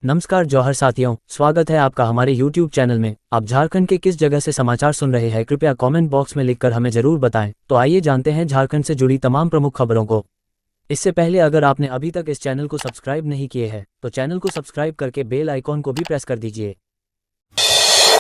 नमस्कार जौहर साथियों, स्वागत है आपका हमारे YouTube चैनल में। आप झारखंड के किस जगह से समाचार सुन रहे हैं, कृपया कमेंट बॉक्स में लिखकर हमें जरूर बताएं। तो आइए जानते हैं झारखंड से जुड़ी तमाम प्रमुख खबरों को। इससे पहले अगर आपने अभी तक इस चैनल को सब्सक्राइब नहीं किए हैं तो चैनल को सब्सक्राइब करके बेल आइकॉन को भी प्रेस कर दीजिए।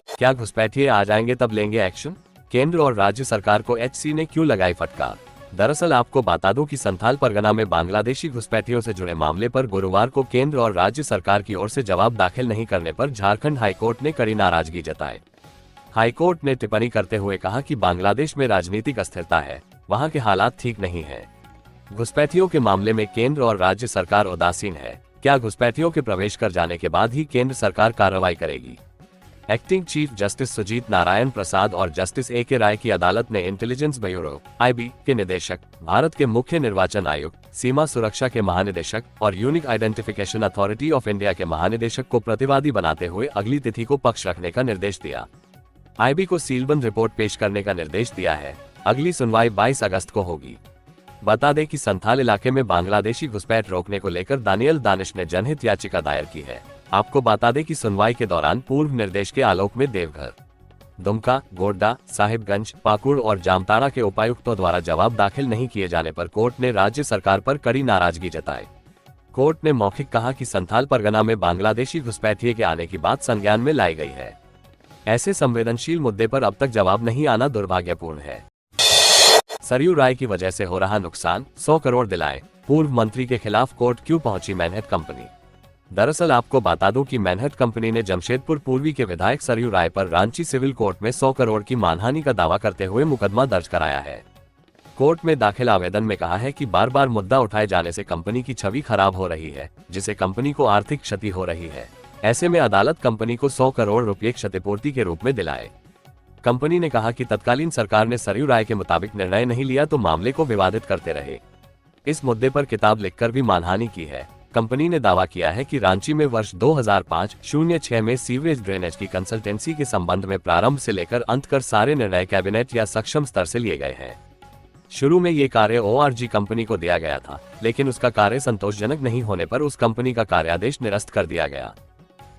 क्या घुसपैठिए आ जाएंगे तब लेंगे एक्शन? केंद्र और राज्य सरकार को एचसी ने क्यों लगाई फटकार? दरअसल आपको बता दूं कि संथाल परगना में बांग्लादेशी घुसपैठियों से जुड़े मामले पर गुरुवार को केंद्र और राज्य सरकार की ओर से जवाब दाखिल नहीं करने पर झारखंड हाईकोर्ट ने कड़ी नाराजगी जताई। हाईकोर्ट ने टिप्पणी करते हुए कहा कि बांग्लादेश में राजनीतिक अस्थिरता है, वहां के हालात ठीक नहीं है। घुसपैठियों के मामले में केंद्र और राज्य सरकार उदासीन है। क्या घुसपैठियों के प्रवेश कर जाने के बाद ही केंद्र सरकार कार्रवाई करेगी? Acting chief justice Sujit Narayan Prasad और जस्टिस ए.के. राय की अदालत ने इंटेलिजेंस ब्यूरो (आईबी) के निदेशक, भारत के मुख्य निर्वाचन आयुक्त, सीमा सुरक्षा के महानिदेशक और unique identification authority of India के महानिदेशक को प्रतिवादी बनाते हुए अगली तिथि को पक्ष रखने का निर्देश दिया। आईबी को सीलबंद रिपोर्ट पेश करने का निर्देश दिया है। अगली सुनवाई 22 अगस्त को होगी। बता दें कि संथाल इलाके में बांग्लादेशी घुसपैठ रोकने को लेकर दानियल दानिश ने जनहित याचिका दायर की है। आपको बता दें कि सुनवाई के दौरान पूर्व निर्देश के आलोक में देवघर, दुमका, गोड्डा, साहिबगंज, पाकुड़ और जामताड़ा के उपायुक्तों द्वारा जवाब दाखिल नहीं किए जाने पर कोर्ट ने राज्य सरकार पर कड़ी नाराजगी जताई। कोर्ट ने मौखिक कहा कि संथाल परगना में बांग्लादेशी घुसपैठिए के आने की बात संज्ञान में लाई गई है। ऐसे संवेदनशील मुद्दे पर अब तक जवाब नहीं आना दुर्भाग्यपूर्ण है। सरयू राय की वजह से हो रहा नुकसान, 100 करोड़ दिलाए। पूर्व मंत्री के खिलाफ कोर्ट क्यों पहुंची मैनहट्ट कंपनी? दरअसल आपको बता दूं कि मैनहट्ट कंपनी ने जमशेदपुर पूर्वी के विधायक सरयू राय पर रांची सिविल कोर्ट में 100 करोड़ की मानहानि का दावा करते हुए मुकदमा दर्ज कराया है। कोर्ट में दाखिल आवेदन में कहा है कि बार बार मुद्दा उठाए जाने से कंपनी की छवि खराब हो रही है, जिससे कंपनी को आर्थिक क्षति हो रही है। ऐसे में अदालत कंपनी को 100 करोड़ रुपये क्षतिपूर्ति के रूप में दिलाए। कंपनी ने कहा कि तत्कालीन सरकार ने सरयू राय के मुताबिक निर्णय नहीं लिया तो मामले को विवादित करते रहे। इस मुद्दे पर किताब लिखकर भी मानहानि की है। कंपनी ने दावा किया है कि रांची में वर्ष 2005-06 में सीवरेज ड्रेनेज की कंसल्टेंसी के संबंध में प्रारंभ से लेकर अंत कर सारे निर्णय कैबिनेट या सक्षम स्तर से लिए गए हैं। शुरू में ये कार्य ओआरजी कंपनी को दिया गया था, लेकिन उसका कार्य संतोषजनक नहीं होने पर उस कंपनी का कार्यादेश निरस्त कर दिया गया।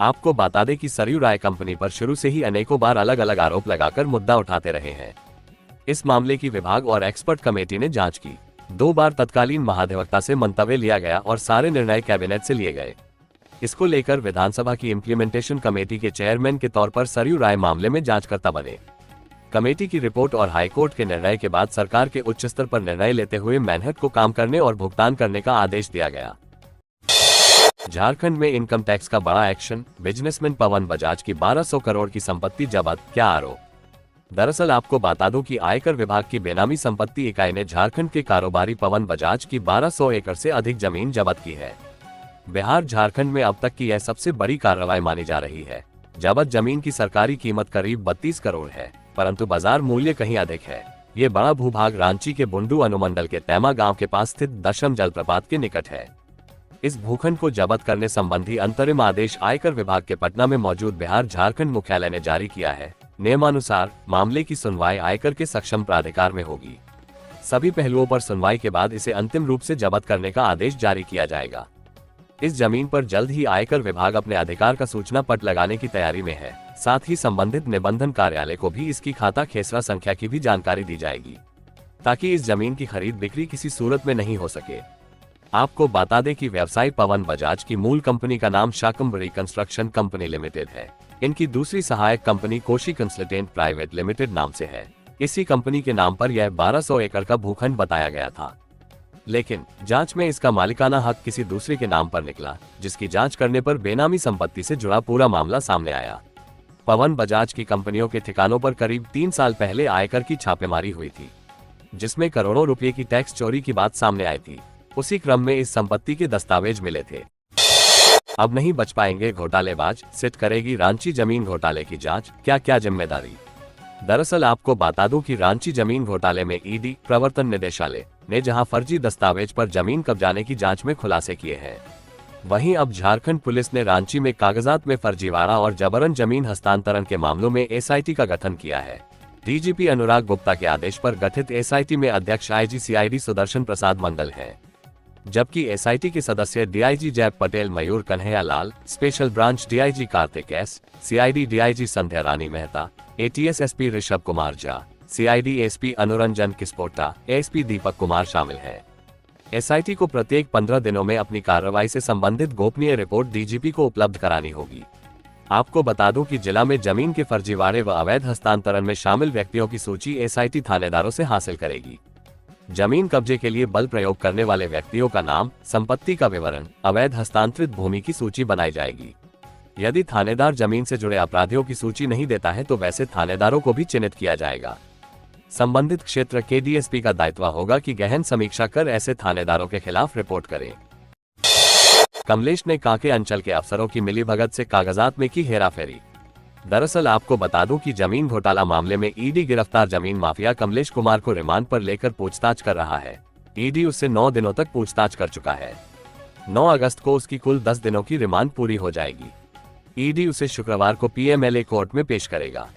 आपको बता दें कि सरयू राय कंपनी पर शुरू से ही अनेकों बार अलग अलग आरोप लगाकर मुद्दा उठाते रहे हैं। इस मामले की विभाग और एक्सपर्ट कमेटी ने जांच की। 2 बार तत्कालीन महाधिवक्ता से मंतव्य लिया गया और सारे निर्णय कैबिनेट से लिए गए। इसको लेकर विधानसभा की इम्प्लीमेंटेशन कमेटी के चेयरमैन के तौर पर सरयू राय मामले में जांचकर्ता बने। कमेटी की रिपोर्ट और हाईकोर्ट के निर्णय के बाद सरकार के उच्च स्तर पर निर्णय लेते हुए मैनहट्ट को काम करने और भुगतान करने का आदेश दिया गया। झारखंड में इनकम टैक्स का बड़ा एक्शन, बिजनेसमैन पवन बजाज की 1200 करोड़ की संपत्ति जब्त, क्या आरोप? दरअसल आपको बता दूं कि आयकर विभाग की बेनामी संपत्ति इकाई ने झारखंड के कारोबारी पवन बजाज की 1200 एकड़ से अधिक जमीन जब्त की है। बिहार झारखंड में अब तक की यह सबसे बड़ी कार्रवाई मानी जा रही है। जब्त जमीन की सरकारी कीमत करीब 32 करोड़ है, परंतु बाजार मूल्य कहीं अधिक है। ये बड़ा भूभाग रांची के बुंडू अनुमंडल के तैमा गांव के पास स्थित दशम जलप्रपात के निकट है। इस भूखंड को जब्त करने संबंधी अंतरिम आदेश आयकर विभाग के पटना में मौजूद बिहार झारखंड मुख्यालय ने जारी किया है। नियमानुसार मामले की सुनवाई आयकर के सक्षम प्राधिकार में होगी। सभी पहलुओं पर सुनवाई के बाद इसे अंतिम रूप से जब्त करने का आदेश जारी किया जाएगा। इस जमीन पर जल्द ही आयकर विभाग अपने अधिकार का सूचना पट लगाने की तैयारी में है। साथ ही संबंधित निबंधन कार्यालय को भी इसकी खाता खेसरा संख्या की भी जानकारी दी जाएगी, ताकि इस जमीन की खरीद बिक्री किसी सूरत में नहीं हो सके। आपको बता दें कि व्यवसायी पवन बजाज की मूल कंपनी का नाम शाकंभरी कंस्ट्रक्शन कंपनी लिमिटेड है। इनकी दूसरी सहायक company Koshi consultant private limited नाम से है। इसी कंपनी के नाम पर यह 1200 एकड़ का भूखंड बताया गया था, लेकिन जांच में इसका मालिकाना हक किसी दूसरे के नाम पर निकला, जिसकी जांच करने पर बेनामी संपत्ति से जुड़ा पूरा मामला सामने आया। पवन बजाज की कंपनियों के ठिकानों पर करीब 3 साल पहले आयकर की छापेमारी हुई थी, जिसमें करोड़ों रुपए की टैक्स चोरी की बात सामने आई थी। उसी क्रम में इस संपत्ति के दस्तावेज मिले थे। अब नहीं बच पाएंगे घोटालेबाज, सिट करेगी रांची जमीन घोटाले की जांच, क्या क्या जिम्मेदारी? दरअसल आपको बता दूं कि रांची जमीन घोटाले में ईडी प्रवर्तन निदेशालय ने जहां फर्जी दस्तावेज पर जमीन कब्जाने की जांच में खुलासे किए हैं, वहीं अब झारखंड पुलिस ने रांची में कागजात में फर्जीवाड़ा और जबरन जमीन हस्तांतरण के मामलों में एसआईटी का गठन किया है। डीजीपी अनुराग गुप्ता के आदेश पर गठित एसआईटी में अध्यक्ष आईजी सीआईडी सुदर्शन प्रसाद मंडल हैं। जबकि एसआईटी के सदस्य DIG Jai Patel, Mayur Kanhaiya Lal, special branch DIG Kartik S, CID DIG Sandhya Rani Mehta, ATS SP Rishabh Kumar Jha, CID SP Anuranjan Kispotta, SP Deepak Kumar शामिल हैं। एसआईटी को प्रत्येक 15 दिनों में अपनी कार्रवाई से संबंधित गोपनीय रिपोर्ट डीजीपी को उपलब्ध करानी होगी। आपको बता दूं कि जिला में जमीन के फर्जीवाड़े व अवैध हस्तांतरण में शामिल व्यक्तियों की सूची एसआईटी थानेदारों से हासिल करेगी। जमीन कब्जे के लिए बल प्रयोग करने वाले व्यक्तियों का नाम, संपत्ति का विवरण, अवैध हस्तांतरित भूमि की सूची बनाई जाएगी। यदि थानेदार जमीन से जुड़े अपराधियों की सूची नहीं देता है तो वैसे थानेदारों को भी चिन्हित किया जाएगा। संबंधित क्षेत्र के डीएसपी का दायित्व होगा कि गहन समीक्षा कर ऐसे थानेदारों के खिलाफ रिपोर्ट करें। कमलेश ने कांके अंचल के अफसरों की मिलीभगत से कागजात में की हेराफेरी। दरअसल आपको बता दूं कि जमीन घोटाला मामले में ईडी गिरफ्तार जमीन माफिया कमलेश कुमार को रिमांड पर लेकर पूछताछ कर रहा है। ईडी उससे 9 दिनों तक पूछताछ कर चुका है। 9 अगस्त को उसकी कुल 10 दिनों की रिमांड पूरी हो जाएगी। ईडी उसे शुक्रवार को पीएमएलए कोर्ट में पेश करेगा।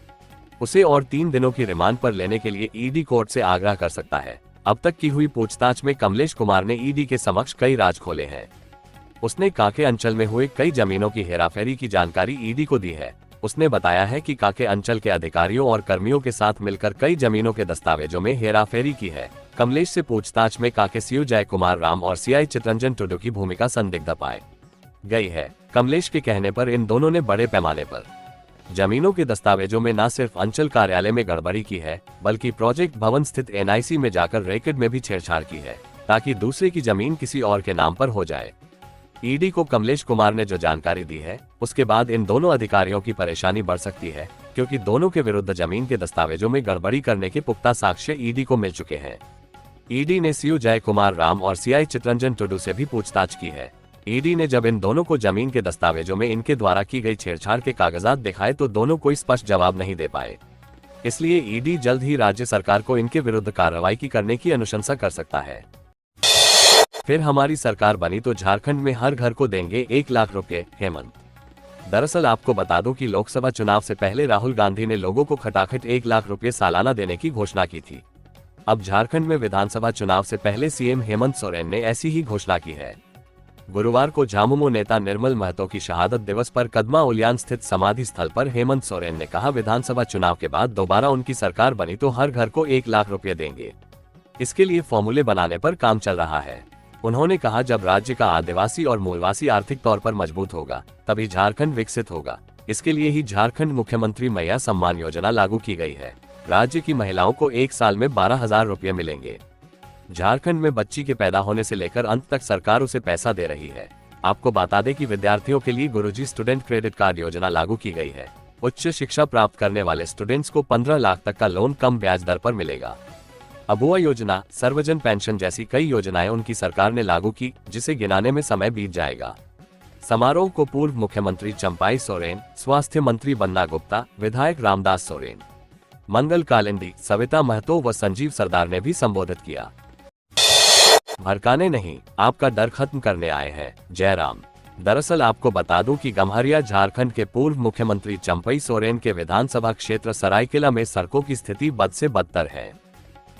उसे और 3 दिनों की रिमांड पर लेने के लिए ईडी कोर्ट से आग्रह कर सकता है। अब तक की हुई पूछताछ में कमलेश कुमार ने ईडी के समक्ष कई राज खोले हैं। उसने कांके अंचल में हुए कई जमीनों की हेराफेरी की जानकारी ईडी को दी है। उसने बताया है कि कांके अंचल के अधिकारियों और कर्मियों के साथ मिलकर कई जमीनों के दस्तावेजों में हेराफेरी की है। कमलेश से पूछताछ में कांके सीओ जय कुमार राम और सीआई चितरंजन टुडू की भूमिका संदिग्ध पाई गई है। कमलेश के कहने पर इन दोनों ने बड़े पैमाने पर जमीनों के दस्तावेजों में न सिर्फ अंचल कार्यालय में गड़बड़ी की है, बल्कि प्रोजेक्ट भवन स्थित एनआईसी में जाकर रेकर्ड में भी छेड़छाड़ की है, ताकि दूसरे की जमीन किसी और के नाम पर हो जाए। ईडी को कमलेश कुमार ने जो जानकारी दी है, उसके बाद इन दोनों अधिकारियों की परेशानी बढ़ सकती है, क्योंकि दोनों के विरुद्ध जमीन के दस्तावेजों में गड़बड़ी करने के पुख्ता साक्ष्य ईडी को मिल चुके हैं। ईडी ने सीओ जय कुमार राम और सीआई चितरंजन टुडू से भी पूछताछ की है। ईडी ने जब इन दोनों को जमीन के दस्तावेजों में इनके द्वारा की गई छेड़छाड़ के कागजात दिखाए तो दोनों कोई स्पष्ट जवाब नहीं दे पाए। इसलिए ईडी जल्द ही राज्य सरकार को इनके विरुद्ध कार्रवाई करने की अनुशंसा कर सकता है। फिर हमारी सरकार बनी तो झारखंड में हर घर को देंगे 1 लाख रुपए, हेमंत। दरअसल आपको बता दूं कि लोकसभा चुनाव से पहले राहुल गांधी ने लोगों को खटाखट 1 लाख रुपए सालाना देने की घोषणा की थी। अब झारखंड में विधानसभा चुनाव से पहले सीएम हेमंत सोरेन ने ऐसी ही घोषणा की है। गुरुवार को झामुमो नेता निर्मल महतो की शहादत दिवस पर कदमा उलियान स्थित समाधि स्थल पर हेमंत सोरेन ने कहा, विधानसभा चुनाव के बाद दोबारा उनकी सरकार बनी तो हर घर को 1 लाख रुपए देंगे। इसके लिए फॉर्मूले बनाने पर काम चल रहा है। उन्होंने कहा, जब राज्य का आदिवासी और मूलवासी आर्थिक तौर पर मजबूत होगा तभी झारखंड विकसित होगा। इसके लिए ही झारखंड मुख्यमंत्री मैया सम्मान योजना लागू की गई है। राज्य की महिलाओं को 1 साल में 12,000 रुपए मिलेंगे। झारखंड में बच्ची के पैदा होने से लेकर अंत तक सरकार उसे पैसा दे रही है। आपको बता दें कि विद्यार्थियों के लिए गुरुजी स्टूडेंट क्रेडिट कार्ड योजना लागू की गई है। उच्च शिक्षा प्राप्त करने वाले स्टूडेंट्स को 15 लाख तक का लोन कम ब्याज दर पर मिलेगा। अबुआ योजना, सर्वजन पेंशन जैसी कई योजनाएं उनकी सरकार ने लागू की, जिसे गिनाने में समय बीत जाएगा। समारोह को पूर्व मुख्यमंत्री चंपाई सोरेन, स्वास्थ्य मंत्री बन्ना गुप्ता, विधायक रामदास सोरेन, मंगल कालिंदी, सविता महतो व संजीव सरदार ने भी संबोधित किया। भड़काने नहीं, आपका डर खत्म करने आए हैं जयराम। दरअसल आपको बता दूं कि गम्हरिया झारखंड के पूर्व मुख्यमंत्री चंपई सोरेन के विधानसभा क्षेत्र सरायकेला में सड़कों की स्थिति बद से बदतर है।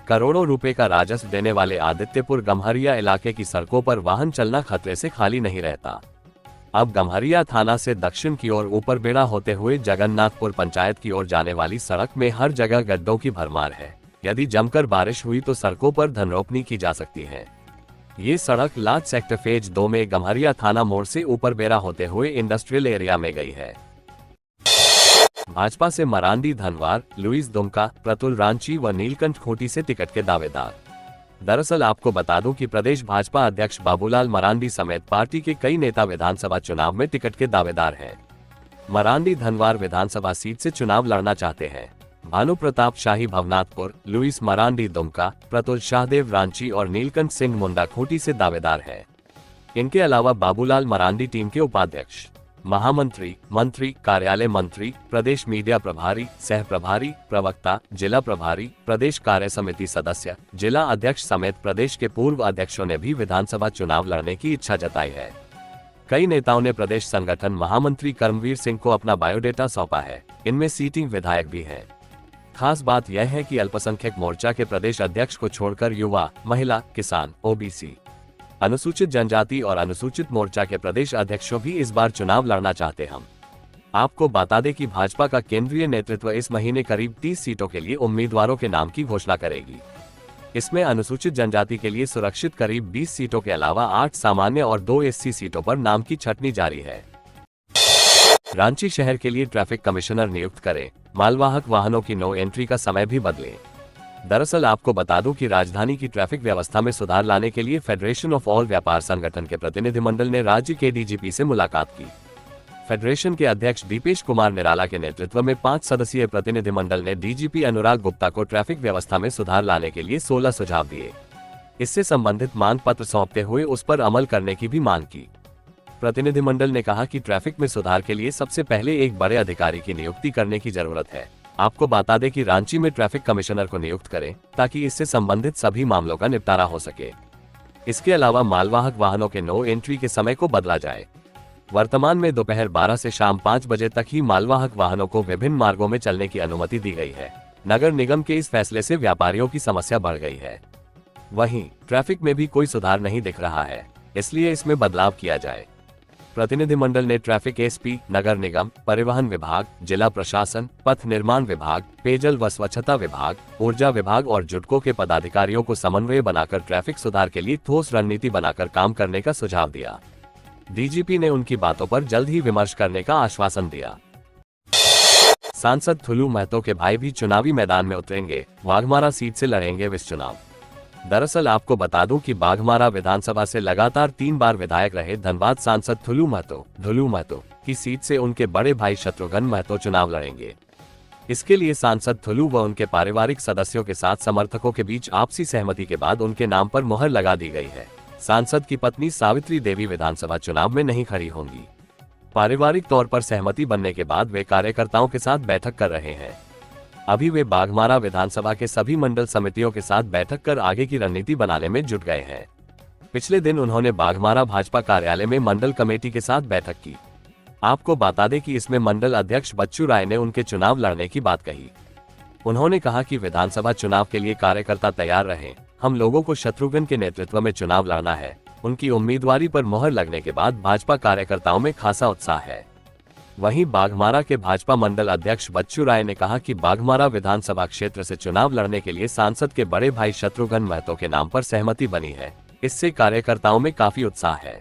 करोड़ों रुपए का राजस्व देने वाले आदित्यपुर गम्हरिया इलाके की सड़कों पर वाहन चलना खतरे से खाली नहीं रहता। अब गम्हरिया थाना से दक्षिण की ओर ऊपर बेड़ा होते हुए जगन्नाथपुर पंचायत की ओर जाने वाली सड़क में हर जगह गड्ढों की भरमार है। यदि जमकर बारिश हुई तो सड़कों पर धनरोपनी की जा सकती है। ये सड़क लाज सेक्टर फेज 2 में गम्हरिया थाना मोड़ से ऊपर बेड़ा होते हुए इंडस्ट्रियल एरिया में गई है। भाजपा से मरांडी धनवार, लुइस दुमका, प्रतुल रांची व नीलकंठ खूंटी से टिकट के दावेदार। दरअसल आपको बता दूं कि प्रदेश भाजपा अध्यक्ष बाबूलाल मरांडी समेत पार्टी के कई नेता विधानसभा चुनाव में टिकट के दावेदार हैं। मरांडी धनवार विधानसभा सीट से चुनाव लड़ना चाहते हैं। भानु प्रताप शाही भवनाथपुर, लुइस मरांडी दुमका, प्रतुल शाहदेव रांची और नीलकंठ सिंह मुंडा खूंटी से दावेदार हैं। इनके अलावा बाबूलाल मरांडी टीम के उपाध्यक्ष, महामंत्री, मंत्री, कार्यालय मंत्री, प्रदेश मीडिया प्रभारी, सह प्रभारी, प्रवक्ता, जिला प्रभारी, प्रदेश कार्य समिति सदस्य, जिला अध्यक्ष समेत प्रदेश के पूर्व अध्यक्षों ने भी विधानसभा चुनाव लड़ने की इच्छा जताई है। कई नेताओं ने प्रदेश संगठन महामंत्री कर्मवीर सिंह को अपना बायोडेटा सौंपा है। इनमें सीटिंग विधायक भी हैं। खास बात यह है कि अल्पसंख्यक मोर्चा के प्रदेश अध्यक्ष को छोड़कर युवा, महिला, किसान, ओबीसी, अनुसूचित जनजाति और अनुसूचित मोर्चा के प्रदेश अध्यक्षों भी इस बार चुनाव लड़ना चाहते हम। आपको बता दें कि भाजपा का केंद्रीय नेतृत्व इस महीने करीब 30 सीटों के लिए उम्मीदवारों के नाम की घोषणा करेगी। इसमें अनुसूचित जनजाति के लिए सुरक्षित करीब 20 सीटों के अलावा 8 सामान्य और 2 एससी सीटों पर नाम की छंटनी जारी है। रांची शहर के लिए ट्रैफिक कमिश्नर नियुक्त करें, मालवाहक वाहनों की नो एंट्री का समय भी बदले। दरअसल आपको बता दूं कि राजधानी की ट्रैफिक व्यवस्था में सुधार लाने के लिए फेडरेशन ऑफ ऑल व्यापार संगठन के प्रतिनिधिमंडल ने राज्य के डीजीपी से मुलाकात की। फेडरेशन के अध्यक्ष दीपेश कुमार निराला के नेतृत्व में 5 सदस्यीय प्रतिनिधिमंडल ने डीजीपी अनुराग गुप्ता को ट्रैफिक व्यवस्था में सुधार लाने के लिए 16 सुझाव दिए। इससे संबंधित मांग पत्र सौंपते हुए उस पर अमल करने की भी मांग की। प्रतिनिधिमंडल ने कहा कि ट्रैफिक में सुधार के लिए सबसे पहले एक बड़े अधिकारी की नियुक्ति करने की जरूरत है। आपको बता दें कि रांची में ट्रैफिक कमिश्नर को नियुक्त करें ताकि इससे संबंधित सभी मामलों का निपटारा हो सके। इसके अलावा मालवाहक वाहनों के नो एंट्री के समय को बदला जाए। वर्तमान में दोपहर 12 से शाम 5 बजे तक ही मालवाहक वाहनों को विभिन्न मार्गों में चलने की अनुमति दी गई है। नगर निगम के इस फैसले से व्यापारियों की समस्या बढ़ गई है। वहीं ट्रैफिक में भी कोई सुधार नहीं दिख रहा है, इसलिए इसमें बदलाव किया जाए। प्रतिनिधिमंडल ने ट्रैफिक एसपी, नगर निगम, परिवहन विभाग, जिला प्रशासन, पथ निर्माण विभाग, पेयजल व स्वच्छता विभाग, ऊर्जा विभाग और जुडको के पदाधिकारियों को समन्वय बनाकर ट्रैफिक सुधार के लिए ठोस रणनीति बनाकर काम करने का सुझाव दिया। डीजीपी ने उनकी बातों पर जल्द ही विमर्श करने का आश्वासन दिया। सांसद थुलू महतो के भाई भी चुनावी मैदान में उतरेंगे, वाघमारा सीट से लड़ेंगे विस चुनाव। दरअसल आपको बता दूं कि बाघमारा विधानसभा से लगातार 3 बार विधायक रहे धनबाद सांसद थुलू महतो की सीट से उनके बड़े भाई शत्रुघ्न महतो चुनाव लड़ेंगे। इसके लिए सांसद थुलू व उनके पारिवारिक सदस्यों के साथ समर्थकों के बीच आपसी सहमति के बाद उनके नाम पर मुहर लगा दी गई है। सांसद की पत्नी सावित्री देवी विधानसभा चुनाव में नहीं खड़ी होंगी। पारिवारिक तौर पर सहमति बनने के बाद वे कार्यकर्ताओं के साथ बैठक कर रहे हैं। अभी वे बाघमारा विधानसभा के सभी मंडल समितियों के साथ बैठक कर आगे की रणनीति बनाने में जुट गए हैं। पिछले दिन उन्होंने बाघमारा भाजपा कार्यालय में मंडल कमेटी के साथ बैठक की। आपको बता दें कि इसमें मंडल अध्यक्ष बच्चू राय ने उनके चुनाव लड़ने की बात कही। उन्होंने कहा कि विधानसभा चुनाव के लिए कार्यकर्ता तैयार रहें, हम लोगों को शत्रुघ्न के नेतृत्व में चुनाव लड़ना है। उनकी उम्मीदवारी पर मोहर लगने के बाद भाजपा कार्यकर्ताओं में खासा उत्साह है। वहीं बाघमारा के भाजपा मंडल अध्यक्ष बच्चू राय ने कहा कि बाघमारा विधानसभा क्षेत्र से चुनाव लड़ने के लिए सांसद के बड़े भाई शत्रुघ्न महतो के नाम पर सहमति बनी है। इससे कार्यकर्ताओं में काफी उत्साह है।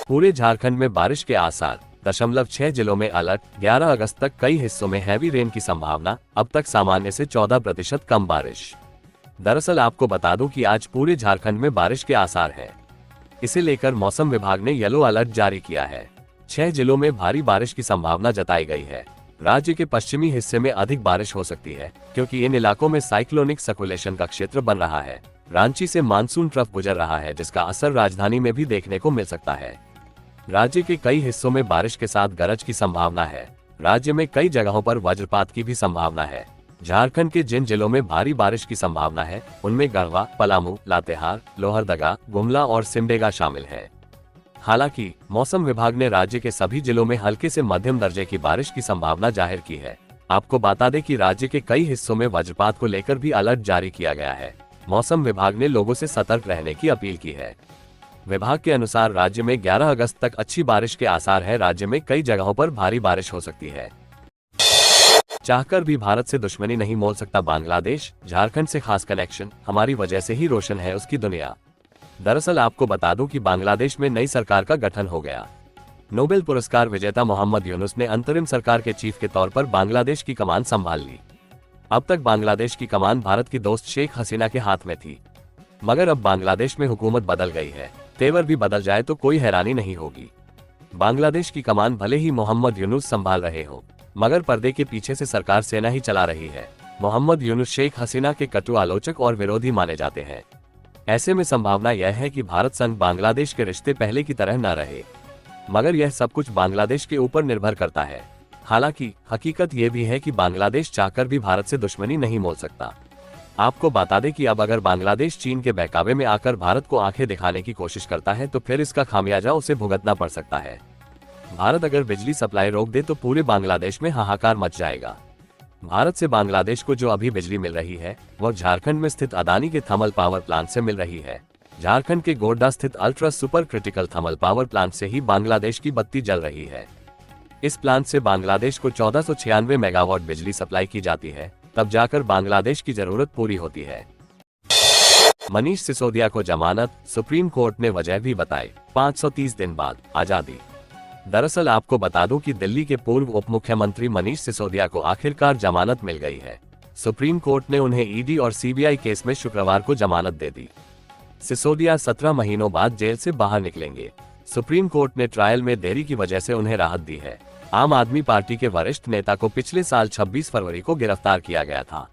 पूरे झारखंड में बारिश के आसार, 6 जिलों में अलर्ट। 11 अगस्त तक कई हिस्सों में हैवी रेन की संभावना, अब तक सामान्य से 14% कम बारिश। दरअसल आपको बता दूं कि आज पूरे झारखंड में बारिश के आसार हैं। इसे लेकर मौसम विभाग ने येलो अलर्ट जारी किया है। 6 जिलों में भारी बारिश की संभावना जताई गई है। राज्य के पश्चिमी हिस्से में अधिक बारिश हो सकती है क्योंकि इन इलाकों में साइक्लोनिक सर्कुलेशन का क्षेत्र बन रहा है। रांची से मानसून ट्रफ गुजर रहा है, जिसका असर राजधानी में भी देखने को मिल सकता है। राज्य के कई हिस्सों में बारिश के साथ गरज की संभावना है। राज्य में कई जगहों पर वज्रपात की भी संभावना है। झारखंड के जिन जिलों में भारी बारिश की संभावना है उनमें गढ़वा, पलामू, लातेहार, लोहरदगा, गुमला और सिमडेगा शामिल है। हालांकि मौसम विभाग ने राज्य के सभी जिलों में हल्के से मध्यम दर्जे की बारिश की संभावना जाहिर की है। आपको बता दें कि राज्य के कई हिस्सों में वज्रपात को लेकर भी अलर्ट जारी किया गया है। मौसम विभाग ने लोगों से सतर्क रहने की अपील की है। विभाग के अनुसार राज्य में 11 अगस्त तक अच्छी बारिश के आसार है। राज्य में कई जगहों पर भारी बारिश हो सकती है। चाहकर भी भारत से दुश्मनी नहीं मोल सकता बांग्लादेश, झारखंड से खास कनेक्शन, हमारी वजह से ही रोशन है उसकी दुनिया। दरअसल आपको बता दूं कि बांग्लादेश में नई सरकार का गठन हो गया। नोबेल पुरस्कार विजेता मोहम्मद यूनुस ने अंतरिम सरकार के चीफ के तौर पर बांग्लादेश की कमान संभाल ली। अब तक बांग्लादेश की कमान भारत की दोस्त शेख हसीना के हाथ में थी, मगर अब बांग्लादेश में हुकूमत बदल गई है। तेवर भी बदल जाए तो कोई हैरानी नहीं होगी। बांग्लादेश की कमान भले ही मोहम्मद यूनुस संभाल रहे हो, मगर पर्दे के पीछे से सरकार सेना ही चला रही है। मोहम्मद यूनुस शेख हसीना के कटु आलोचक और विरोधी माने जाते हैं। ऐसे में संभावना यह है कि भारत संग बांग्लादेश के रिश्ते पहले की तरह न रहे, मगर यह सब कुछ बांग्लादेश के ऊपर निर्भर करता है। हालांकि हकीकत यह भी है कि बांग्लादेश चाहकर भी भारत से दुश्मनी नहीं मोल सकता। आपको बता दें कि अब अगर बांग्लादेश चीन के बहकावे में आकर भारत को आंखें दिखाने की कोशिश करता है तो फिर इसका खामियाजा उसे भुगतना पड़ सकता है। भारत अगर बिजली सप्लाई रोक दे तो पूरे बांग्लादेश में हाहाकार मच जाएगा। भारत से बांग्लादेश को जो अभी बिजली मिल रही है वह झारखंड में स्थित अदानी के थर्मल पावर प्लांट से मिल रही है। झारखंड के गोड्डा स्थित ultra super critical thermal power plant से ही बांग्लादेश की बत्ती जल रही है। इस प्लांट से बांग्लादेश को 1496 मेगावाट बिजली सप्लाई की जाती है, तब जाकर बांग्लादेश की जरूरत पूरी होती है। मनीष सिसोदिया को जमानत, सुप्रीम कोर्ट ने वजह भी बताई। 530 दिन बाद आजादी। दरअसल आपको बता दूं कि दिल्ली के पूर्व उप मुख्यमंत्री मनीष सिसोदिया को आखिरकार जमानत मिल गई है। सुप्रीम कोर्ट ने उन्हें ईडी और सीबीआई केस में शुक्रवार को जमानत दे दी। सिसोदिया 17 महीनों बाद जेल से बाहर निकलेंगे। सुप्रीम कोर्ट ने ट्रायल में देरी की वजह से उन्हें राहत दी है। आम आदमी पार्टी के वरिष्ठ नेता को पिछले साल 26 फरवरी को गिरफ्तार किया गया था।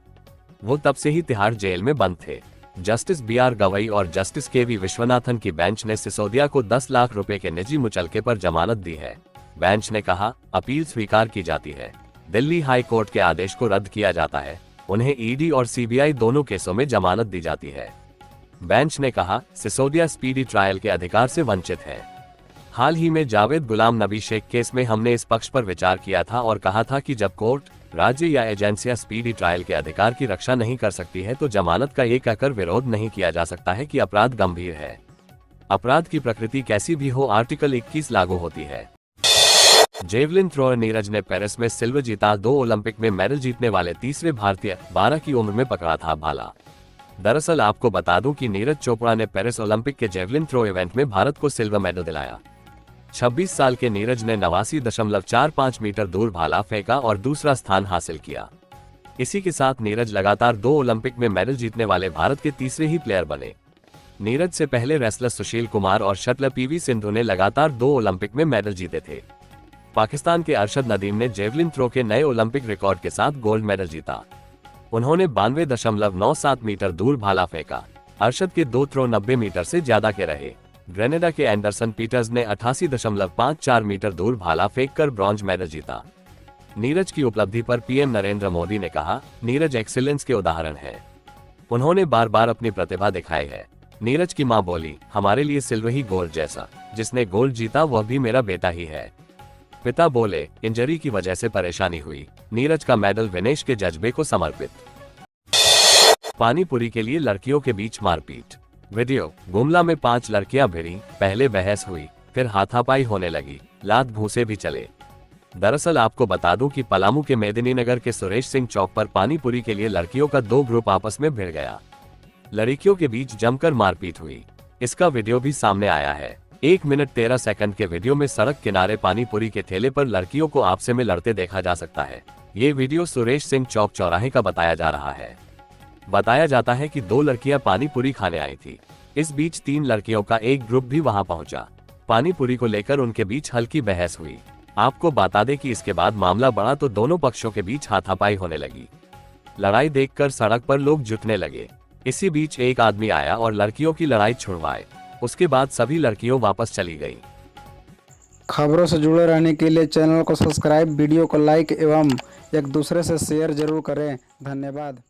वो तब से ही तिहाड़ जेल में बंद थे। जस्टिस BR गवई और जस्टिस KV विश्वनाथन की बेंच ने सिसोदिया को 10 लाख रुपए के निजी मुचलके पर जमानत दी है। बेंच ने कहा, अपील स्वीकार की जाती है। दिल्ली हाई कोर्ट के आदेश को रद्द किया जाता है। उन्हें ईडी और सीबीआई दोनों केसों में जमानत दी जाती है। बेंच ने कहा, सिसोदिया स्पीडी ट्रायल के अधिकार से वंचित है। हाल ही में जावेद गुलाम नबी शेख केस में हमने इस पक्ष पर विचार किया था और कहा था कि जब कोर्ट, राज्य या एजेंसियां स्पीडी ट्रायल के अधिकार की रक्षा नहीं कर सकती है तो जमानत का ये कहकर विरोध नहीं किया जा सकता है कि अपराध गंभीर है। अपराध की प्रकृति कैसी भी हो, आर्टिकल 21 लागू होती है। जेवलिन थ्रोअर नीरज ने पेरिस में सिल्वर जीता। 2 ओलंपिक में मेडल जीतने वाले तीसरे भारतीय 12 की उम्र में पकड़ा था भाला। दरअसल आपको बता दूं कि नीरज चोपड़ा ने पेरिस ओलंपिक के जेवलिन थ्रो इवेंट में भारत को सिल्वर मेडल दिलाया। 26 साल के नीरज ने 89.45 मीटर दूर भाला फेंका और दूसरा स्थान हासिल किया। इसी के साथ नीरज लगातार 2 ओलंपिक में मेडल जीतने वाले भारत के तीसरे ही प्लेयर बने। नीरज से पहले रेसलर सुशील कुमार और शटलर PV सिंधु ने लगातार 2 ओलंपिक में मेडल जीते थे। पाकिस्तान के अरशद नदीम ने जेवलिन थ्रो के नए ओलंपिक रिकॉर्ड के साथ गोल्ड मेडल जीता। उन्होंने 92.97 मीटर दूर भाला फेंका। अरशद के 2 थ्रो 90 मीटर से ज्यादा के रहे। ग्रेनेडा के एंडरसन पीटर्स ने 88.54 मीटर दूर भाला फेंककर ब्रॉन्ज मेडल जीता। नीरज की उपलब्धि पर PM नरेंद्र मोदी ने कहा, नीरज एक्सीलेंस के उदाहरण है। उन्होंने बार बार अपनी प्रतिभा दिखाई है। नीरज की मां बोली, हमारे लिए सिल्वर ही गोल्ड जैसा। जिसने गोल्ड जीता वह भी मेरा बेटा ही है। पिता बोले, इंजरी की वजह से परेशानी हुई। नीरज का मेडल विनेश के जज्बे को समर्पित। पानीपुरी के लिए लड़कियों के बीच मारपीट। वीडियो। गुमला में 5 लड़कियां भिड़ी। पहले बहस हुई, फिर हाथापाई होने लगी, लात भूसे भी चले। दरअसल आपको बता दूं कि पलामू के मेदिनीनगर के सुरेश सिंह चौक पर पानीपुरी के लिए लड़कियों का 2 ग्रुप आपस में भिड़ गया। लड़कियों के बीच जमकर मारपीट हुई। इसका वीडियो भी सामने आया है। 1 मिनट 13 सेकंड के वीडियो में सड़क किनारे पानीपुरी के ठेले पर लड़कियों को आपसे में लड़ते देखा जा सकता है। ये वीडियो सुरेश सिंह चौक चौराहे का बताया जा रहा है। बताया जाता है कि 2 लड़कियां पानीपुरी खाने आई थी। इस बीच 3 लड़कियों का एक ग्रुप भी वहां पहुंचा। पानीपुरी को लेकर उनके बीच हल्की बहस हुई। आपको बता दें कि इसके बाद मामला बढ़ा तो दोनों पक्षों के बीच हाथापाई होने लगी। लड़ाई देखकर सड़क पर लोग जुटने लगे। इसी बीच एक आदमी आया और लड़कियों की लड़ाई छुड़वाए। उसके बाद सभी लड़कियों वापस चली गई। खबरों से जुड़े रहने के लिए चैनल को सब्सक्राइब, वीडियो को लाइक एवं एक दूसरे से शेयर जरूर करें। धन्यवाद।